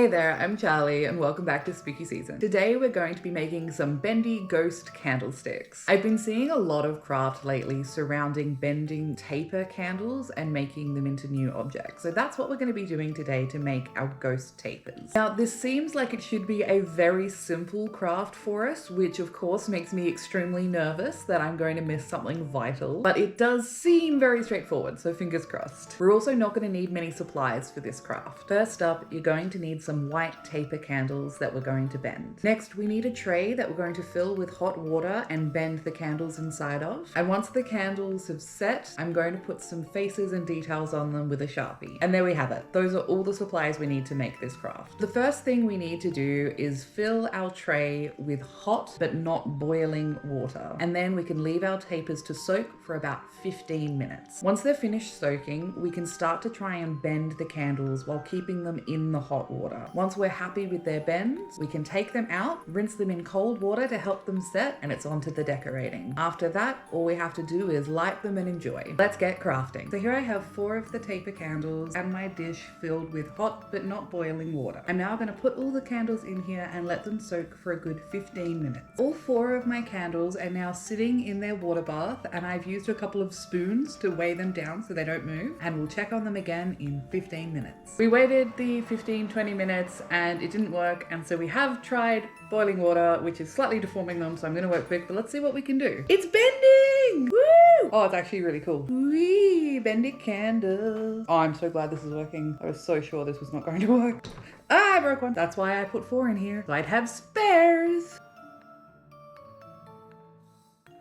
Hey there, I'm Charlie and welcome back to Spooky Season. Today we're going to be making some Bendy Ghost Candlesticks. I've been seeing a lot of craft lately surrounding bending taper candles and making them into new objects. So that's what we're going to be doing today to make our ghost tapers. Now this seems like it should be a very simple craft for us, which of course makes me extremely nervous that I'm going to miss something vital, but it does seem very straightforward, so fingers crossed. We're also not going to need many supplies for this craft. First up, you're going to need some white taper candles that we're going to bend. Next, we need a tray that we're going to fill with hot water and bend the candles inside of. And once the candles have set, I'm going to put some faces and details on them with a Sharpie. And there we have it. Those are all the supplies we need to make this craft. The first thing we need to do is fill our tray with hot but not boiling water. And then we can leave our tapers to soak for about 15 minutes. Once they're finished soaking, we can start to try and bend the candles while keeping them in the hot water. Once we're happy with their bends, we can take them out, rinse them in cold water to help them set, and it's on to the decorating. After that, all we have to do is light them and enjoy. Let's get crafting. So here I have 4 of the taper candles and my dish filled with hot but not boiling water. I'm now going to put all the candles in here and let them soak for a good 15 minutes. All 4 of my candles are now sitting in their water bath, and I've used a couple of spoons to weigh them down so they don't move, and we'll check on them again in 15 minutes. We waited the 15-20 minutes and it didn't work, and so we have tried boiling water, which is slightly deforming them, so I'm going to work quick, but let's see what we can do. It's bending! Woo! Oh, it's actually really cool. Wee, bendy candles. Oh, I'm so glad this is working. I was so sure this was not going to work. Ah, I broke one. That's why I put 4 in here, so I'd have spares.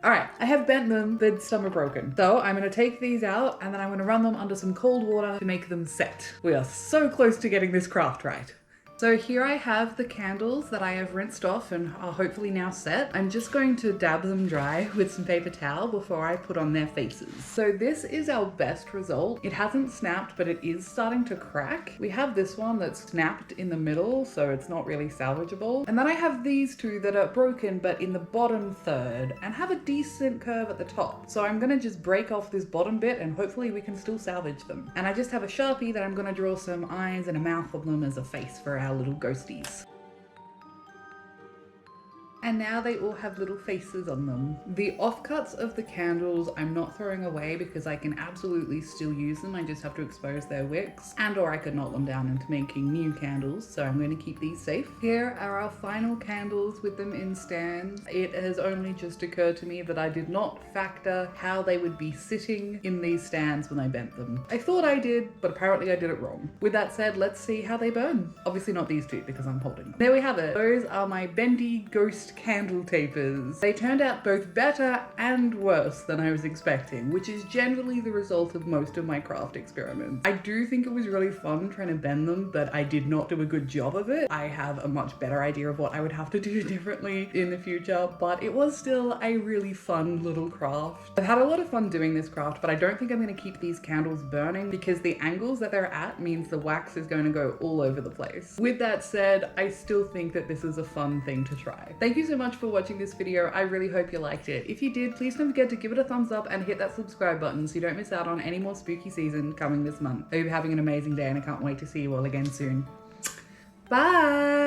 All right, I have bent them, but some are broken. So I'm gonna take these out and then I'm gonna run them under some cold water to make them set. We are so close to getting this craft right. So here I have the candles that I have rinsed off and are hopefully now set. I'm just going to dab them dry with some paper towel before I put on their faces. So this is our best result. It hasn't snapped, but it is starting to crack. We have this one that's snapped in the middle, so it's not really salvageable. And then I have these 2 that are broken, but in the bottom third and have a decent curve at the top. So I'm gonna just break off this bottom bit and hopefully we can still salvage them. And I just have a Sharpie that I'm gonna draw some eyes and a mouth on them as a face for our little ghosties. And now they all have little faces on them. The offcuts of the candles I'm not throwing away because I can absolutely still use them. I just have to expose their wicks, and or I could knock them down into making new candles, so I'm going to keep these safe. Here are our final candles with them in stands. It has only just occurred to me that I did not factor how they would be sitting in these stands when I bent them. I thought I did, but apparently I did it wrong. With that said, let's see how they burn. Obviously not these 2 because I'm holding them. There we have it. Those are my Bendy Ghost Candle Tapers. They turned out both better and worse than I was expecting, which is generally the result of most of my craft experiments. I do think it was really fun trying to bend them, but I did not do a good job of it. I have a much better idea of what I would have to do differently in the future, but it was still a really fun little craft. I've had a lot of fun doing this craft, but I don't think I'm going to keep these candles burning because the angles that they're at means the wax is going to go all over the place. With that said, I still think that this is a fun thing to try. Thank you so much for watching this video. I really hope you liked it. If you did, please don't forget to give it a thumbs up and hit that subscribe button so you don't miss out on any more spooky season coming this month. I hope you're having an amazing day and I can't wait to see you all again soon. Bye!